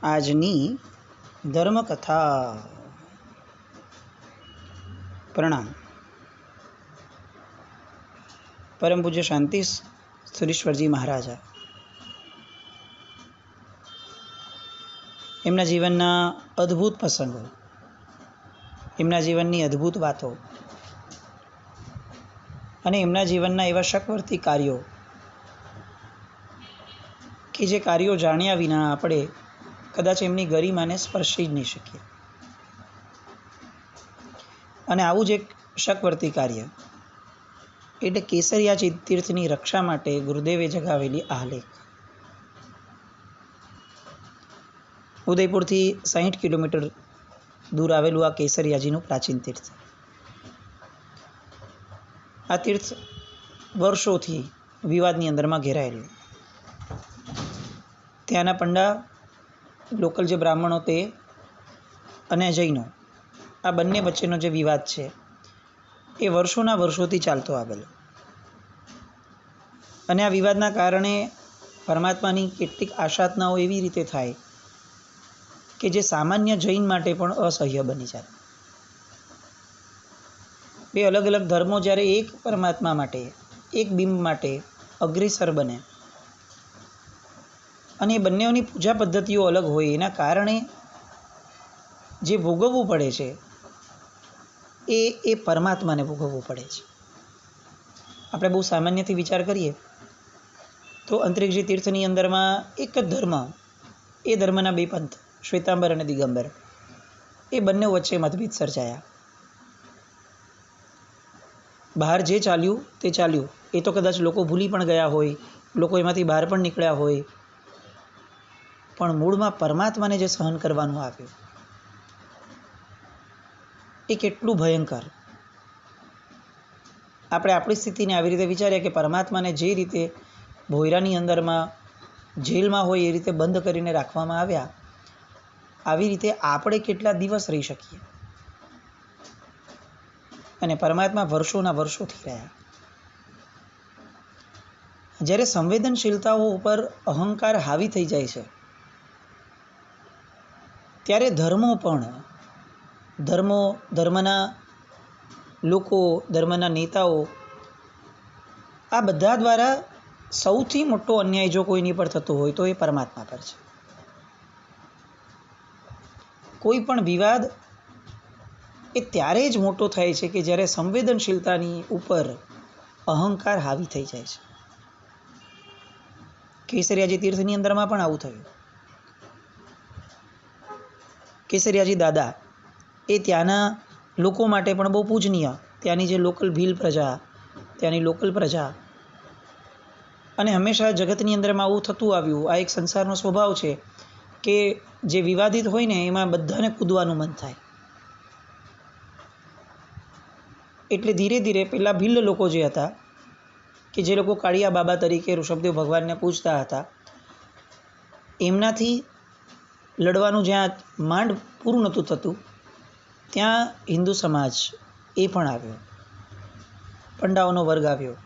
આજની ધર્મકથા. પ્રણામ. પરમ પૂજ્ય શાંતિ સુરેશ્વરજી મહારાજા એમના જીવનના અદ્ભુત પ્રસંગો, એમના જીવનની અદ્ભુત વાતો અને એમના જીવનના એવા શકવર્તી કાર્યો કે જે કાર્યો જાણ્યા વિના આપણે કદાચ એમની ગરિમાને સ્પર્શી જ નહીં શકીએ. અને આવું જ એક શકવર્તી કાર્ય એટલે કેસરિયા તીર્થની રક્ષા માટે ગુરુદેવે જગાવેલી આલેખ. ઉદયપુરથી 60 કિલોમીટર દૂર આવેલું આ કેસરિયાજીનું પ્રાચીન તીર્થ. આ તીર્થ વર્ષોથી વિવાદની અંદરમાં ઘેરાયેલું. ત્યાંના પંડા, લોકલ જે બ્રાહ્મણો તે અને જૈનો, આ બંને વચ્ચેનો જે વિવાદ છે એ વર્ષોના વર્ષોથી ચાલતો આવેલો. અને આ વિવાદના કારણે પરમાત્માની કેટલીક આશાતનાઓ એવી રીતે થાય કે જે સામાન્ય જૈન માટે પણ અસહ્ય બની જાય. બે અલગ અલગ ધર્મો જ્યારે એક પરમાત્મા માટે, એક બિંબ માટે અગ્રેસર બને અને એ બંનેઓની પૂજા પદ્ધતિઓ અલગ હોય, એના કારણે જે ભોગવવું પડે છે એ પરમાત્માને ભોગવવું પડે છે. આપણે બહુ સામાન્યથી વિચાર કરીએ તો અંતરિક્ષ તીર્થની અંદરમાં એક જ ધર્મ, એ ધર્મના બે પંથ, શ્વેતાંબર અને દિગંબર, એ બંને વચ્ચે મતભેદ સર્જાયા. બહાર જે ચાલ્યું તે ચાલ્યું, એ તો કદાચ લોકો ભૂલી પણ ગયા હોય, લોકો એમાંથી બહાર પણ નીકળ્યા હોય, પણ મૂળમાં પરમાત્માને જે સહન કરવાનું આવ્યું એ કેટલું ભયંકર. આપણે આપણી સ્થિતિને આવી રીતે વિચારીએ કે પરમાત્માને જે રીતે ભોયરાની અંદરમાં જેલમાં હોય એ રીતે બંધ કરીને રાખવામાં આવ્યા, આવી રીતે આપણે કેટલા દિવસ રહી શકીએ? અને પરમાત્મા વર્ષોના વર્ષોથી રહ્યા. જ્યારે સંવેદનશીલતાઓ ઉપર અહંકાર હાવી થઈ જાય છે ત્યારે ધર્મના લોકો, ધર્મના નેતાઓ, આ બધા દ્વારા સૌથી મોટો અન્યાય જો કોઈની પર થતો હોય તો એ પરમાત્મા પર છે. કોઈ પણ વિવાદ એ ત્યારે જ મોટો થાય છે કે જ્યારે સંવેદનશીલતાની ઉપર અહંકાર હાવી થઈ જાય છે. કેસરિયાજી તીર્થની અંદરમાં પણ આવું થયું. કેસરિયાજી દાદા એ ત્યાંના લોકો માટે પણ બહુ પૂજનીય, ત્યાંની જે લોકલ ભીલ પ્રજા, ત્યાંની લોકલ પ્રજા, અને હંમેશા જગતની અંદરમાં આવું થતું આવ્યું. આ એક સંસારનો સ્વભાવ છે કે જે વિવાદિત હોય ને એમાં બધાને કૂદવાનું મન થાય. એટલે ધીરે ધીરે પેલા ભીલ લોકો જે હતા, કે જે લોકો કાળિયા બાબા તરીકે ઋષભદેવ ભગવાનને પૂજતા હતા, એમનાથી લડવાનું જ્યાં માંડ પૂરું નહોતું થતું, ત્યાં હિન્દુ સમાજ એ પણ આવ્યો, પંડાઓનો વર્ગ આવ્યો.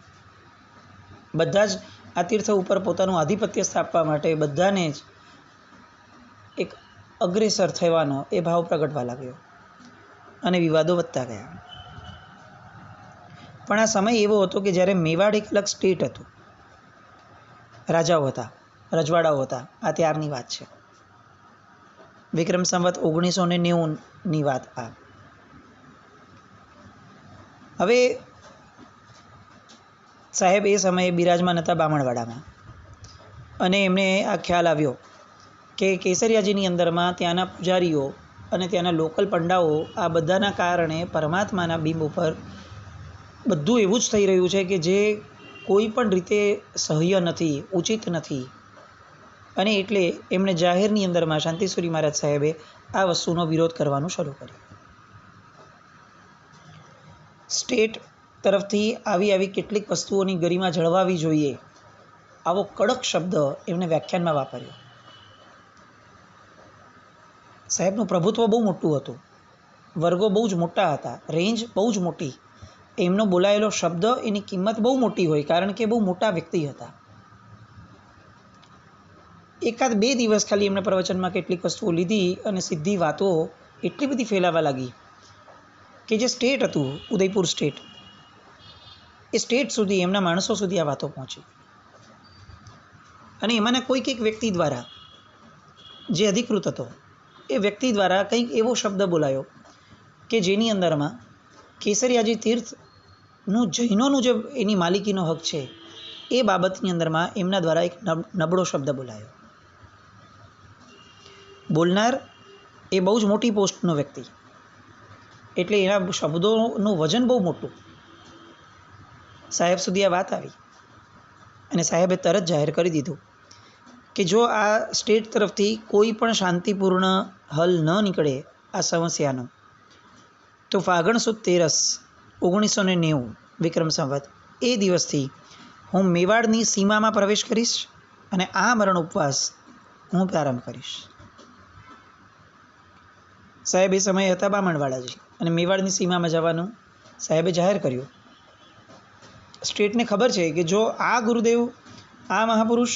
બધા જ આ તીર્થ ઉપર પોતાનું આધિપત્ય સ્થાપવા માટે બધાને જ એક અગ્રેસર થવાનો એ ભાવ પ્રગટવા લાગ્યો અને વિવાદો વધતા ગયા. પણ આ સમય એવો હતો કે જ્યારે મેવાડ એક અલગ સ્ટેટ હતું, રાજાઓ હતા, રજવાડાઓ હતા. આ ત્યારની વાત છે, વિક્રમ સંવત 1990ની વાત. આ હવે સાહેબ એ સમયે બિરાજમાન હતા બામણવાડામાં, અને એમને આ ખ્યાલ આવ્યો કે કેસરિયાજીની અંદરમાં ત્યાંના પૂજારીઓ અને ત્યાંના લોકલ પંડાઓ, આ બધાના કારણે પરમાત્માના બિંબ ઉપર બધું એવું જ થઈ રહ્યું છે કે જે કોઈ પણ રીતે સહ્ય નથી, ઉચિત નથી. અને એટલે એમણે જાહેરની અંદરમાં શાંતિસુરી મહારાજ સાહેબે આ વસ્તુનો વિરોધ કરવાનું શરૂ કર્યું. સ્ટેટ તરફથી આવી કેટલીક વસ્તુઓની ગરિમા જળવાવી જોઈએ, આવો કડક શબ્દ એમને વ્યાખ્યાનમાં વાપર્યો. સાહેબનું પ્રભુત્વ બહુ મોટું હતું, વર્ગો બહુ જ મોટા હતા, રેન્જ બહુ જ મોટી. એમનો બોલાયેલો શબ્દ એની કિંમત બહુ મોટી હોય, કારણ કે બહુ મોટા વ્યક્તિ હતા. એકાદ 2 દિવસ ખાલી એમણે પ્રવચનમાં કેટલીક વસ્તુઓ લીધી અને સીધી વાતો એટલી બધી ફેલાવા લાગી કે જે સ્ટેટ હતું ઉદયપુર સ્ટેટ, એ સ્ટેટ સુધી એમના માણસો સુધી આ વાતો પહોંચી. અને એમાંના કોઈક એક વ્યક્તિ દ્વારા, જે અધિકૃત હતો, એ વ્યક્તિ દ્વારા કંઈક એવો શબ્દ બોલાયો કે જેની અંદરમાં કેસરિયાજી તીર્થનું જૈનોનું જે એની માલિકીનો હક છે એ બાબતની અંદરમાં એમના દ્વારા એક નબળો શબ્દ બોલાયો. બોલનાર એ બહુ જ મોટી પોસ્ટનો વ્યક્તિ, એટલે એના શબ્દોનું વજન બહુ મોટું. સાહેબ સુધી આ વાત આવી અને સાહેબે તરત જાહેર કરી દીધું કે જો આ સ્ટેટ તરફથી કોઈ પણ શાંતિપૂર્ણ હલ ન નીકળે આ સમસ્યાનો, તો ફાગણ સુદ 13, 1990 વિક્રમ સંવત એ દિવસથી હું મેવાડની સીમામાં પ્રવેશ કરીશ અને આ મરણ ઉપવાસ હું પ્રારંભ કરીશ. સાહેબ એ સમયે હતા બામણવાડાજી અને મેવાડની સીમામાં જવાનું સાહેબે જાહેર કર્યું. સ્ટેટને ખબર છે કે જો આ ગુરુદેવ, આ મહાપુરુષ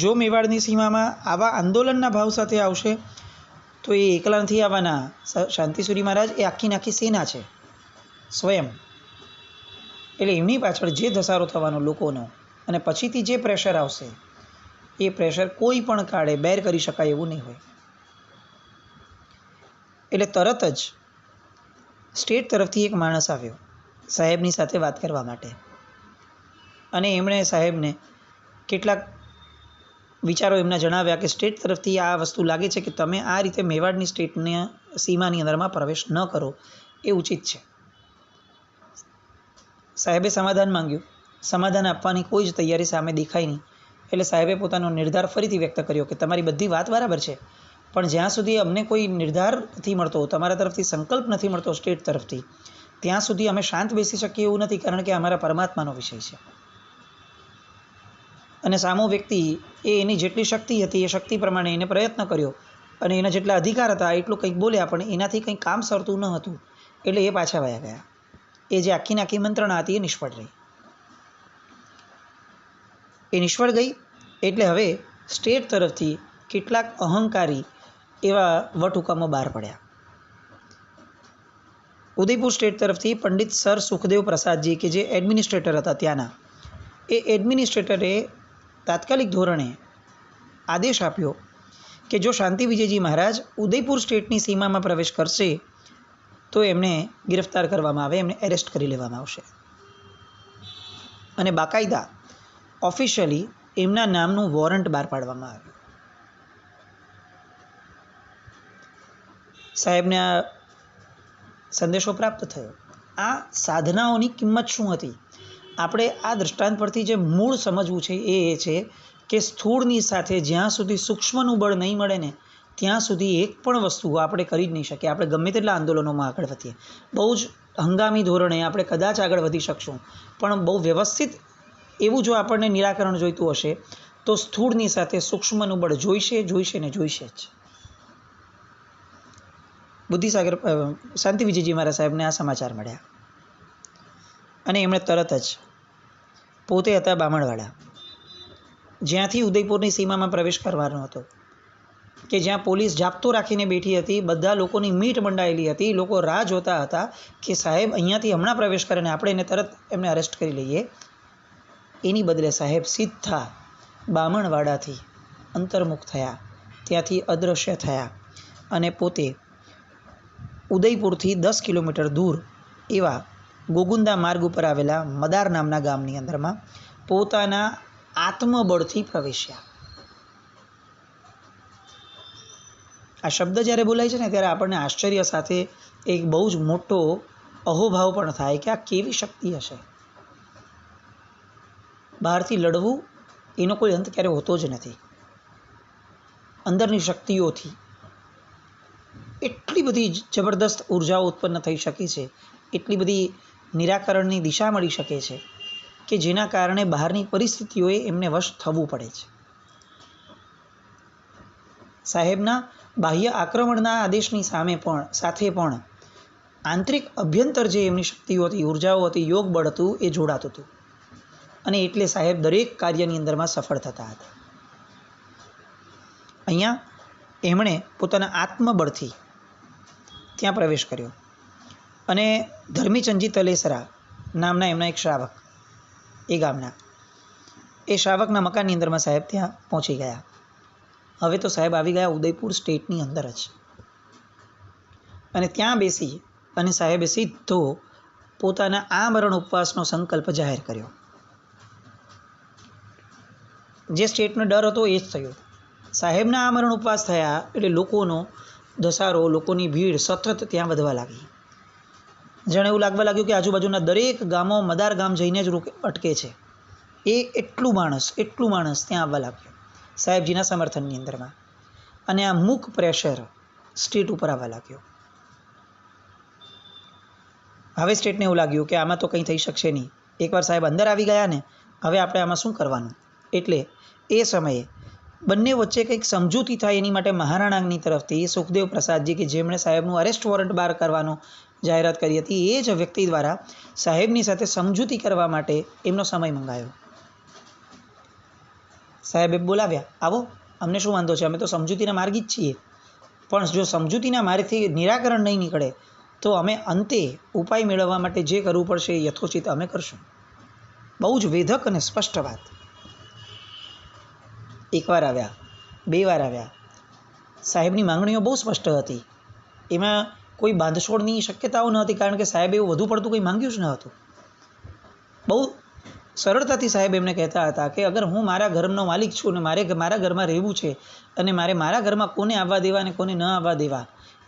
જો મેવાડની સીમામાં આવા આંદોલનના ભાવ સાથે આવશે તો એ એકલા નથી આવવાના. શાંતિસુરી મહારાજ એ આખી સેના છે સ્વયં. એટલે એમની પાછળ જે ધસારો થવાનો લોકોનો અને પછીથી જે પ્રેશર આવશે એ પ્રેશર કોઈ પણ કાળે બેર કરી શકાય એવું નહીં હોય. એટલે તરત જ સ્ટેટ તરફથી એક માણસ આવ્યો સાહેબની સાથે વાત કરવા માટે અને એમણે સાહેબને કેટલાક વિચારો એમના જણાવ્યા કે સ્ટેટ તરફથી આ વસ્તુ લાગે છે કે તમે આ રીતે મેવાડની સ્ટેટની સીમાની અંદરમાં પ્રવેશ ન કરો એ ઉચિત છે. સાહેબે સમાધાન માંગ્યું. સમાધાન આપવાની કોઈ જ તૈયારી સામે દેખાઈ નહીં. એટલે સાહેબે પોતાનો નિર્ધાર ફરીથી વ્યક્ત કર્યો કે તમારી બધી વાત બરાબર છે, પણ જ્યાં સુધી અમને કોઈ નિર્ધાર નથી મળતો, તમારા તરફથી સંકલ્પ નથી મળતો સ્ટેટ તરફથી, ત્યાં સુધી અમે શાંત બેસી શકીએ એવું નથી, કારણ કે અમારા પરમાત્માનો વિષય છે. અને સામો વ્યક્તિ એ એની જેટલી શક્તિ હતી એ શક્તિ પ્રમાણે એને પ્રયત્ન કર્યો અને એના જેટલા અધિકાર હતા એટલું કંઈક બોલ્યા, પણ એનાથી કંઈક કામ સરતું ન હતું. એટલે એ પાછા વયા ગયા. એ જે આખી મંત્રણા હતી એ નિષ્ફળ રહી. એ નિષ્ફળ ગઈ એટલે હવે સ્ટેટ તરફથી કેટલાક અહંકારી એવા વટહુકમો બહાર પડ્યા. ઉદયપુર સ્ટેટ તરફથી પંડિત સર સુખદેવ પ્રસાદજી કે જે એડમિનિસ્ટ્રેટર હતા ત્યાંના, એ એડમિનિસ્ટ્રેટરે તાત્કાલિક ધોરણે આદેશ આપ્યો કે જો શાંતિ વિજયજી મહારાજ ઉદયપુર સ્ટેટની સીમામાં પ્રવેશ કરશે તો એમને ગિરફ્તાર કરવામાં આવે, એમને એરેસ્ટ કરી લેવામાં આવશે. અને બાકાયદા ઓફિશિયલી એમના નામનું વોરંટ બહાર પાડવામાં આવ્યું. સાહેબને આ સંદેશો પ્રાપ્ત થયો. આ સાધનાઓની કિંમત શું હતી? આપણે આ દૃષ્ટાંત પરથી જે મૂળ સમજવું છે એ છે કે સ્થૂળની સાથે જ્યાં સુધી સૂક્ષ્મનું બળ નહીં મળે ને ત્યાં સુધી એક પણ વસ્તુ આપણે કરી જ નહીં શકીએ. આપણે ગમે તેટલા આંદોલનોમાં આગળ વધીએ, બહુ જ હંગામી ધોરણે આપણે કદાચ આગળ વધી શકશું, પણ બહુ વ્યવસ્થિત એવું જો આપણને નિરાકરણ જોઈતું હશે તો સ્થૂળની સાથે સૂક્ષ્મનું બળ જોઈશે ને જોઈશે જ. બુદ્ધિસાગર શાંતિ વિજયજી મારા સાહેબને આ સમાચાર મળ્યા અને એમણે તરત જ પોતે હતા બામણવાડા, જ્યાંથી ઉદયપુરની સીમામાં પ્રવેશ કરવાનો હતો, કે જ્યાં પોલીસ જાપ્તો રાખીને બેઠી હતી, બધા લોકોની મીટ મંડાયેલી હતી, લોકો રાહ જોતા હતા કે સાહેબ અહીંયાથી હમણાં પ્રવેશ કરે ને આપણે એને તરત એમને અરેસ્ટ કરી લઈએ. એની બદલે સાહેબ સીધા બામણવાડાથી અંતર્મુખ થયા, ત્યાંથી અદૃશ્ય થયા અને પોતે ઉદયપુરથી 10 કિલોમીટર દૂર એવા ગોગુંદા માર્ગ ઉપર આવેલા મદાર નામના ગામની અંદરમાં પોતાના આત્મબળથી પ્રવેશ્યા. આ શબ્દ જ્યારે બોલાય છે ને ત્યારે આપણને આશ્ચર્ય સાથે એક બહુ જ મોટો અહોભાવ પણ થાય કે આ કેવી શક્તિ હશે. બહારથી લડવું એનો કોઈ અંત ક્યારે હોતો જ નથી. અંદરની શક્તિઓથી એટલી બધી જબરદસ્ત ઉર્જાઓ ઉત્પન્ન થઈ શકે છે, એટલી બધી નિરાકરણની દિશા મળી શકે છે કે જેના કારણે બહારની પરિસ્થિતિઓએ એમને વશ થવું પડે છે. સાહેબના બાહ્ય આક્રમણના આદેશની સાથે પણ આંતરિક અભ્યંતર જે એમની શક્તિઓ હતી, ઉર્જાઓ હતી, યોગ બળ હતું, એ જોડાતું હતું અને એટલે સાહેબ દરેક કાર્યની અંદરમાં સફળ થતા હતા. અહીંયા એમણે પોતાના આત્મબળથી ત્યાં પ્રવેશ કર્યો અને ધર્મીચંદજી તલેસરા નામના એમના એક શ્રાવક એ ગામના એ શ્રાવકના મકાનની અંદરમાં સાહેબ ત્યાં પહોંચી ગયા. હવે તો સાહેબ આવી ગયા ઉદયપુર સ્ટેટની અંદર જ, અને ત્યાં બેસી અને સાહેબે સીધો પોતાના આમરણ ઉપવાસનો સંકલ્પ જાહેર કર્યો. જે સ્ટેટનો ડર હતો એ જ થયો. સાહેબના આમરણ ઉપવાસ થયા એટલે લોકોનો ધસારો, લોકોની ભીડ સતત ત્યાં વધવા લાગી. જાણે એવું લાગવા લાગ્યું કે આજુબાજુના દરેક ગામો મદાર ગામ જઈને જ અટકે છે. એટલું માણસ ત્યાં આવવા લાગ્યું સાહેબજીના સમર્થનની અંદરમાં, અને આ મૂક પ્રેશર સ્ટેટ ઉપર આવવા લાગ્યો. હવે સ્ટેટને એવું લાગ્યું કે આમાં તો કંઈ થઈ શકશે નહીં. એકવાર સાહેબ અંદર આવી ગયા ને, હવે આપણે આમાં શું કરવાનું? એટલે એ સમયે બંને વચ્ચે કંઈક સમજૂતી થાય એની માટે મહારાણાની તરફથી સુખદેવ પ્રસાદજી, કે જેમણે સાહેબનું અરેસ્ટ વોરંટ બહાર કરવાનો જાહેરાત કરી હતી, એ જ વ્યક્તિ દ્વારા સાહેબની સાથે સમજૂતી કરવા માટે એમનો સમય મંગાયો. સાહેબે બોલાવ્યા, આવો, અમને શું વાંધો છે, અમે તો સમજૂતીના માર્ગી જ છીએ, પણ જો સમજૂતીના માર્ગથી નિરાકરણ નહીં નીકળે તો અમે અંતે ઉપાય મેળવવા માટે જે કરવું પડશે એ યથોચિત અમે કરશું. બહુ જ વેધક અને સ્પષ્ટ વાત. એકવાર આવ્યા, બે વાર આવ્યા. સાહેબની માંગણીઓ બહુ સ્પષ્ટ હતી, એમાં કોઈ બાંધછોડની શક્યતાઓ ન હતી, કારણ કે સાહેબ એવું વધુ પડતું કંઈ માંગ્યું જ ન હતું. બહુ સરળતાથી સાહેબ એમને કહેતા હતા કે અગર હું મારા ઘરનો માલિક છું અને મારે મારા ઘરમાં રહેવું છે, અને મારે મારા ઘરમાં કોને આવવા દેવા અને કોને ન આવવા દેવા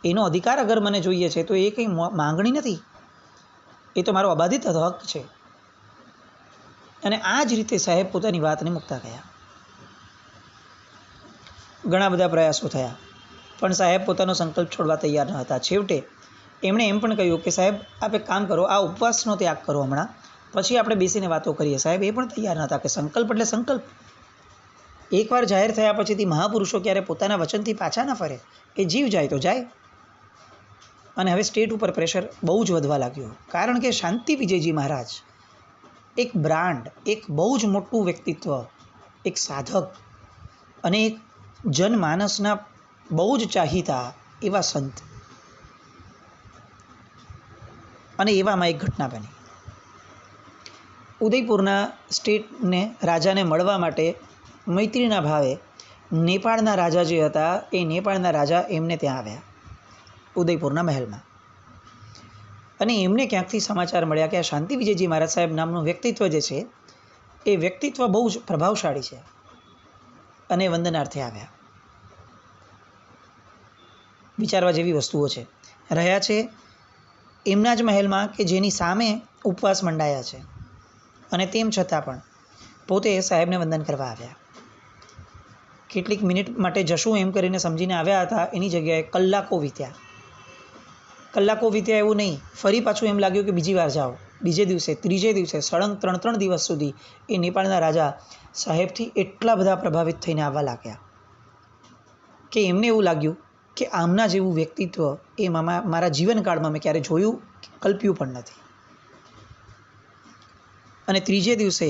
એનો અધિકાર અગર મને જોઈએ છે, તો એ કંઈ માંગણી નથી, એ તો મારો અબાધિત હક છે. અને આ જ રીતે સાહેબ પોતાની વાતને મૂકતા ગયા. ઘણા બધા પ્રયાસો થયા, પણ સાહેબ પોતાનો સંકલ્પ છોડવા તૈયાર ન હતા. છેવટે એમણે એમ પણ કહ્યું કે સાહેબ આપ એક કામ કરો, આ ઉપવાસનો ત્યાગ કરો હમણાં, પછી આપણે બેસીને વાતો કરીએ. સાહેબ એ પણ તૈયાર ન હતા કે સંકલ્પ એટલે સંકલ્પ. એકવાર જાહેર થયા પછીથી મહાપુરુષો ક્યારે પોતાના વચનથી પાછા ન ફરે. એ જીવ જાય તો જાય. અને હવે સ્ટેટ ઉપર પ્રેશર બહુ જ વધવા લાગ્યું, કારણ કે શાંતિ વિજયજી મહારાજ એક બ્રાન્ડ, એક બહુ જ મોટું વ્યક્તિત્વ, એક સાધક અને એક જનમાનસના બહુ જ ચાહીતા એવા સંત. અને એવામાં એક ઘટના બની. ઉદયપુરના સ્ટેટને રાજાને મળવા માટે મૈત્રીના ભાવે નેપાળના રાજા જે હતા, એ નેપાળના રાજા એમને ત્યાં આવ્યા ઉદયપુરના મહેલમાં. અને એમને ક્યાંકથી સમાચાર મળ્યા કે આ શાંતિ વિજયજી મહારાજ સાહેબ નામનું વ્યક્તિત્વ જે છે, એ વ્યક્તિત્વ બહુ જ પ્રભાવશાળી છે, અને વંદનાર્થે આવ્યા. વિચારવા જેવી વસ્તુઓ છે. રહ્યા છે એમના જ મહેલમાં કે જેની સામે ઉપવાસ મંડાયા છે, અને તેમ છતાં પણ પોતે સાહેબને વંદન કરવા આવ્યા. કેટલીક મિનિટ માટે જશું એમ કરીને સમજીને આવ્યા હતા, એની જગ્યાએ કલાકો વીત્યા. એવું નહીં, ફરી પાછું એમ લાગ્યું કે બીજી વાર જાઓ. બીજે દિવસે, ત્રીજે દિવસે, સળંગ 3 દિવસ સુધી એ નેપાળના રાજા સાહેબથી એટલા બધા પ્રભાવિત થઈને આવવા લાગ્યા કે એમને એવું લાગ્યું કે આમના જેવું વ્યક્તિત્વ એ મારા જીવનકાળમાં મેં ક્યારે જોયું, કલ્પ્યું પણ નથી. અને ત્રીજે દિવસે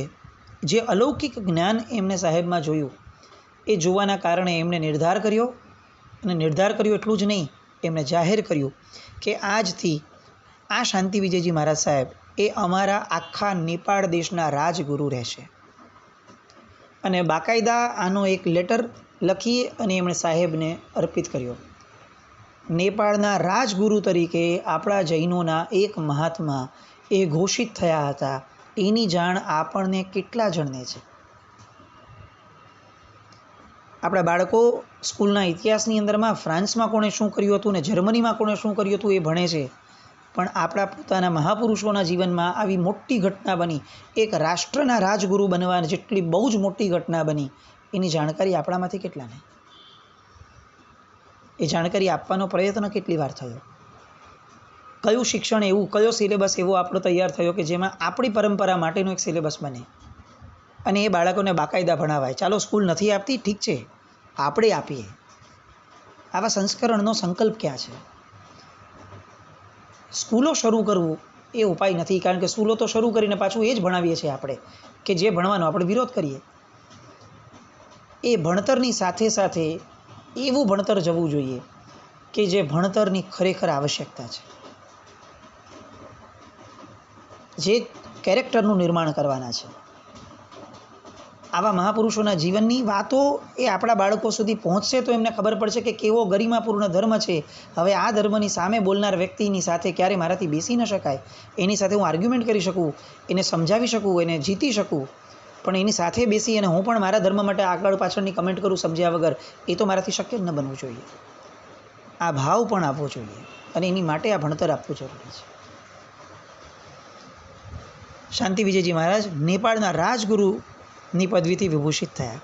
જે અલૌકિક જ્ઞાન એમને સાહેબમાં જોયું, એ જોવાના કારણે એમણે નિર્ધાર કર્યો, અને નિર્ધાર કર્યો એટલું જ નહીં, એમણે જાહેર કર્યું કે આજથી આ શાંતિ વિજયજી મહારાજ સાહેબ એ અમારા આખા નેપાળ દેશના રાજગુરુ રહેશે. અને બાકાયદા આનો એક લેટર લખી અને એમણે સાહેબને અર્પિત કર્યો. નેપાળના રાજગુરુ તરીકે આપણા જૈનોના એક મહાત્મા એ ઘોષિત થયા હતા, એની જાણ આપણને કેટલા જણને છે? આપણા બાળકો સ્કૂલના ઇતિહાસની અંદરમાં ફ્રાન્સમાં કોણે શું કર્યું હતું ને જર્મનીમાં કોણે શું કર્યું હતું એ ભણે છે, પણ આપણા પોતાના મહાપુરુષોના જીવનમાં આવી મોટી ઘટના બની, એક રાષ્ટ્રના રાજગુરુ બનવા જેટલી બહુ જ મોટી ઘટના બની, એની જાણકારી આપણામાંથી કેટલાને? એ જાણકારી આપવાનો પ્રયત્ન કેટલી વાર થયો? કયું શિક્ષણ એવું, કયો સિલેબસ એવો આપણો તૈયાર થયો કે જેમાં આપણી પરંપરા માટેનો એક સિલેબસ બને અને એ બાળકોને બાકાયદા ભણાવાય? ચાલો સ્કૂલ નથી આપતી, ઠીક છે, આપણે આપીએ. આવા સંસ્કરણનો સંકલ્પ ક્યાં છે? સ્કૂલો શરૂ કરવું એ ઉપાય નથી, કારણ કે સ્કૂલો તો શરૂ કરીને પાછું એ જ ભણાવીએ છીએ આપણે, કે જે ભણવાનો આપણે વિરોધ કરીએ. એ ભણતરની સાથે સાથે એવું ભણતર જવું જોઈએ કે જે ભણતરની ખરેખર આવશ્યકતા છે, જે કેરેક્ટરનું નિર્માણ કરવાના છે. આવા મહાપુરુષોના જીવનની વાતો એ આપણા બાળકો સુધી પહોંચશે તો એમને ખબર પડશે કે કેવો ગરિમાપૂર્ણ ધર્મ છે. હવે આ ધર્મની સામે બોલનાર વ્યક્તિની સાથે ક્યારે મારાથી બેસી ન શકાય, એની સાથે હું આર્ગ્યુમેન્ટ કરી શકું, એને સમજાવી શકું, એને જીતી શકું, પણ એની સાથે બેસી અને હું પણ મારા ધર્મ માટે આગળ પાછળની કમેન્ટ કરું સમજ્યા વગર, એ તો મારાથી શક્ય જ ન બનવું જોઈએ. આ ભાવ પણ આપવો જોઈએ અને એની માટે આ ભણતર આપવું જરૂરી છે. શાંતિ વિજયજી મહારાજ નેપાળના રાજગુરુની પદવીથી વિભૂષિત થયા.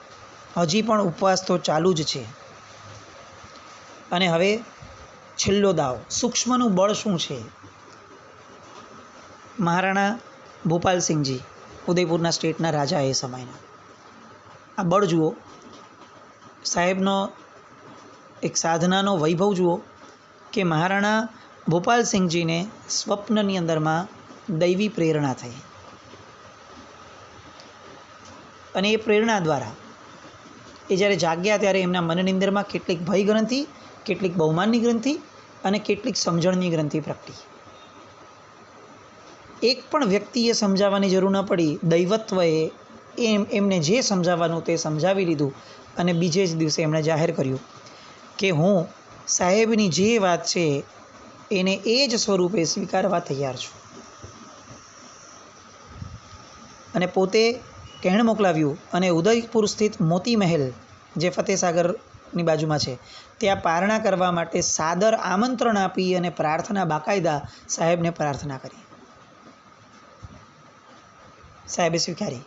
હજી પણ ઉપવાસ તો ચાલુ જ છે. અને હવે છેલ્લો દાવ, સૂક્ષ્મનું બળ શું છે. મહારાણા ભોપાલસિંહજી ઉદયપુરના સ્ટેટના રાજા એ સમયના, આ બળ જુઓ, સાહેબનો એક સાધનાનો વૈભવ જુઓ કે મહારાણા ભોપાલસિંહજીને સ્વપ્નની અંદરમાં દૈવી પ્રેરણા થઈ અને એ પ્રેરણા દ્વારા એ જ્યારે જાગ્યા ત્યારે એમના મનની અંદરમાં કેટલીક ભય ગ્રંથિ, કેટલીક બહુમાનની ગ્રંથિ અને કેટલીક સમજણની ગ્રંથિ પ્રગટી. એક પણ વ્યક્તિએ સમજાવવાની જરૂર ન પડી. દૈવત્વએ એમને જે સમજાવવાનું તે સમજાવી લીધું અને બીજે જ દિવસે એમણે જાહેર કર્યું કે હું સાહેબની જે વાત છે એને એ જ સ્વરૂપે સ્વીકારવા તૈયાર છું. અને પોતે કહેણ મોકલાવ્યું અને ઉદયપુર સ્થિત મોતી મહેલ, જે ફતેસાગરની બાજુમાં છે, ત્યાં પારણા કરવા માટે સાદર આમંત્રણ આપી અને પ્રાર્થના બાકાયદા સાહેબને પ્રાર્થના કરી. સાહેબે સ્વીકારી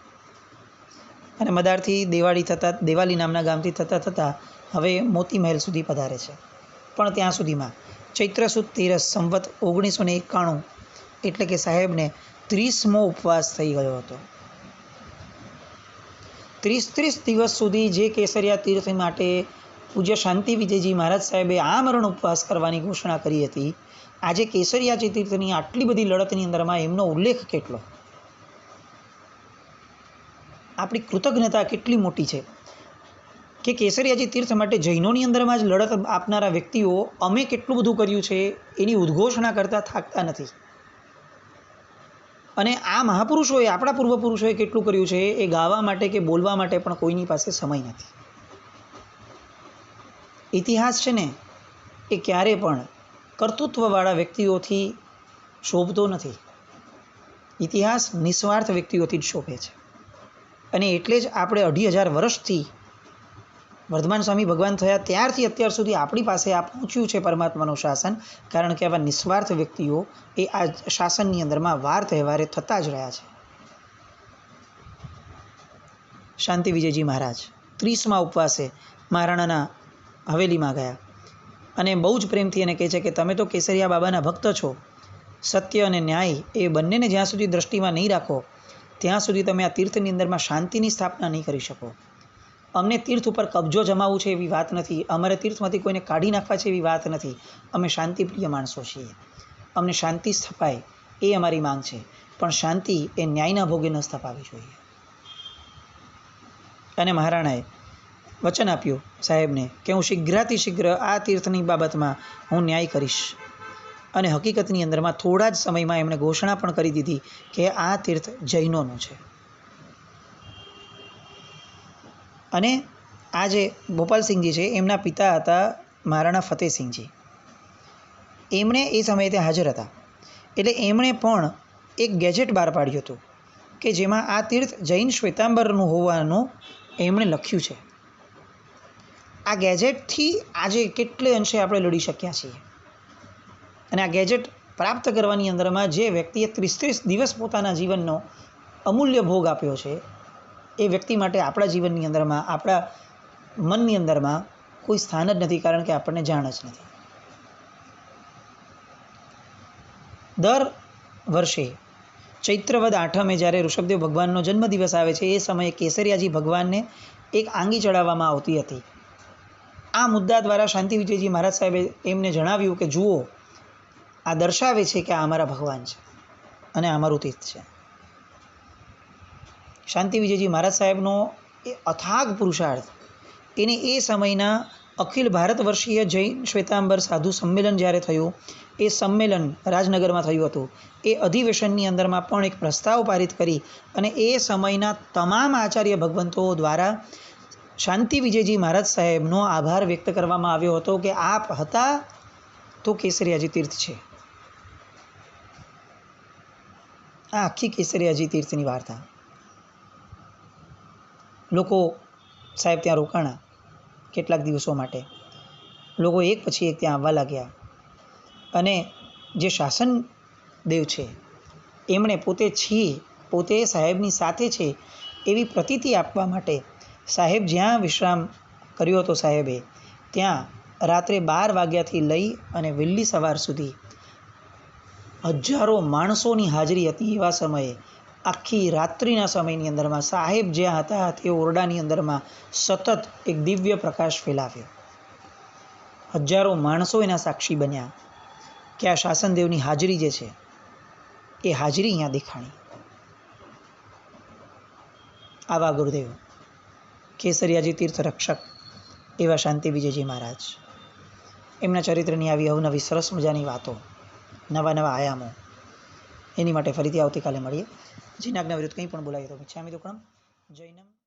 અને મદારથી દેવાલી નામના ગામથી થતાં હવે મોતી મહેલ સુધી પધારે છે. પણ ત્યાં સુધીમાં ચૈત્ર સુદ 13 સંવત 1991, એટલે કે સાહેબને 30મો ઉપવાસ થઈ ગયો હતો. 30 દિવસ સુધી જે કેસરિયા તીર્થ માટે પૂજ્ય શાંતિ વિજયજી મહારાજ સાહેબે આમરણ ઉપવાસ કરવાની ઘોષણા કરી હતી, આજે કેસરિયાજી તીર્થની આટલી બધી લડતની અંદરમાં એમનો ઉલ્લેખ કેટલો, આપણી કૃતજ્ઞતા કેટલી મોટી છે કે કેસરિયાજી તીર્થ માટે જૈનોની અંદરમાં જ લડત આપનારા વ્યક્તિઓ અમે કેટલું બધું કર્યું છે એની ઉદ્ઘોષણા કરતાં થાકતા નથી. અને આ મહાપુરુષોએ, આપણા પૂર્વપુરુષોએ કેટલું કર્યું છે એ ગાવા માટે કે બોલવા માટે પણ કોઈની પાસે સમય નથી. ઇતિહાસ છે ને એ ક્યારે પણ કર્તૃત્વવાળા વ્યક્તિઓથી શોભતો નથી. ઇતિહાસ નિસ્વાર્થ વ્યક્તિઓથી જ શોભે છે. અને એટલે જ આપણે 2500 વર્ષથી વર્ધમાન સ્વામી ભગવાન થયા ત્યારથી અત્યાર સુધી આપણી પાસે આ પહોંચ્યું છે પરમાત્માનું શાસન, કારણ કે આવા નિસ્વાર્થ વ્યક્તિઓ એ આ શાસનની અંદરમાં વાર તહેવારે થતા જ રહ્યા છે. શાંતિ વિજયજી મહારાજ 30મા ઉપવાસે મહારાણાના હવેલીમાં ગયા અને બહુ જ પ્રેમથી એને કહે છે કે તમે તો કેસરિયા બાબાના ભક્ત છો, સત્ય અને ન્યાય એ બંનેને જ્યાં સુધી દ્રષ્ટિમાં નહીં રાખો ત્યાં સુધી તમે આ તીર્થની અંદરમાં શાંતિની સ્થાપના નહીં કરી શકો. અમને તીર્થ ઉપર કબજો જમાવવું છે એવી વાત નથી, અમારે તીર્થમાંથી કોઈને કાઢી નાખવા છે એવી વાત નથી. અમે શાંતિપ્રિય માણસો છીએ, અમને શાંતિ સ્થપાય એ અમારી માંગ છે, પણ શાંતિ એ ન્યાયના ભોગે ન સ્થપાવી જોઈએ. અને મહારાણાએ વચન આપ્યું સાહેબને કે હું શીઘ્રાતિ શીઘ્ર આ તીર્થની બાબતમાં હું ન્યાય કરીશ. અને હકીકતની અંદરમાં થોડા જ સમયમાં એમણે ઘોષણા પણ કરી દીધી કે આ તીર્થ જૈનોનું છે. અને આ જે ભોપાલસિંહજી છે એમના પિતા હતા મહારાણા ફતેહસિંહજી. એમણે એ સમયે ત્યાં હાજર હતા, એટલે એમણે પણ એક ગેજેટ બહાર પાડ્યું હતું કે જેમાં આ તીર્થ જૈન શ્વેતાંબરનું હોવાનું એમણે લખ્યું છે. આ ગેજેટથી આજે કેટલે અંશે આપણે લડી શક્યા છીએ. અને આ ગેજેટ પ્રાપ્ત કરવાની અંદરમાં જે વ્યક્તિએ 30 દિવસ પોતાના જીવનનો અમૂલ્ય ભોગ આપ્યો છે એ વ્યક્તિ માટે આપણા જીવનની અંદરમાં, આપણા મનની અંદરમાં કોઈ સ્થાન જ નથી, કારણ કે આપણને જાણ જ નથી. દર વર્ષે ચૈત્રવદ આઠમે જ્યારે ઋષભદેવ ભગવાનનો જન્મદિવસ આવે છે એ સમયે કેસરિયાજી ભગવાનને એક આંગી ચડાવવામાં આવતી હતી. આ મુદ્દા દ્વારા શાંતિ વિજયજી મહારાજ સાહેબે એમને જણાવ્યું કે જુઓ, આ દર્શાવે છે કે આ અમારા ભગવાન છે અને અમારું તીર્થ છે. શાંતિ વિજયજી મહારાજ સાહેબનો એ અથાગ પુરુષાર્થ એને એ સમયના અખિલ ભારત વર્ષીય જૈન શ્વેતાંબર સાધુ સંમેલન જ્યારે થયું, એ સંમેલન રાજનગરમાં થયું હતું. એ અધિવેશનની અંદરમાં પણ એક પ્રસ્તાવ પારિત કરી અને એ સમયના તમામ આચાર્ય ભગવંતો દ્વારા શાંતિ વિજયજી મહારાજ સાહેબનો આભાર વ્યક્ત કરવામાં આવ્યો હતો કે આપ હતા તો કેસરિયાજી તીર્થ છે. આ આખી કેસરિયાજી તીર્થની વાર્તા. લોકો સાહેબ ત્યાં રોકાણા કેટલાક દિવસો માટે. લોકો એક પછી એક ત્યાં આવવા લાગ્યા અને જે શાસન દેવ છે એમણે પોતે સાહેબની સાથે છે એવી પ્રતીતિ આપવા માટે સાહેબ જ્યાં વિશ્રામ કર્યો હતો સાહેબે, ત્યાં રાત્રે 12 વાગ્યાથી લઈ અને વહેલી સવાર સુધી હજારો માણસોની હાજરી હતી. એવા સમયે આખી રાત્રિના સમયની અંદરમાં સાહેબ જ્યાં હતા તે ઓરડાની અંદરમાં સતત એક દિવ્ય પ્રકાશ ફેલાવ્યો. હજારો માણસો એના સાક્ષી બન્યા કે આ શાસનદેવની હાજરી જે છે એ હાજરી અહીંયા દેખાણી. આવા ગુરુદેવ કેસરિયાજી તીર્થ રક્ષક એવા શાંતિ વિજયજી મહારાજ, એમના ચરિત્રની આવી અવનવી સરસ મજાની વાતો, નવા નવા આયામો, એની માટે ફરીથી આવતીકાલે મળીએ. જીનાજ્ઞા વિરુદ્ધ કંઈ પણ બોલાય તો મિચ્છામિ દુક્કડમ. જૈનમ.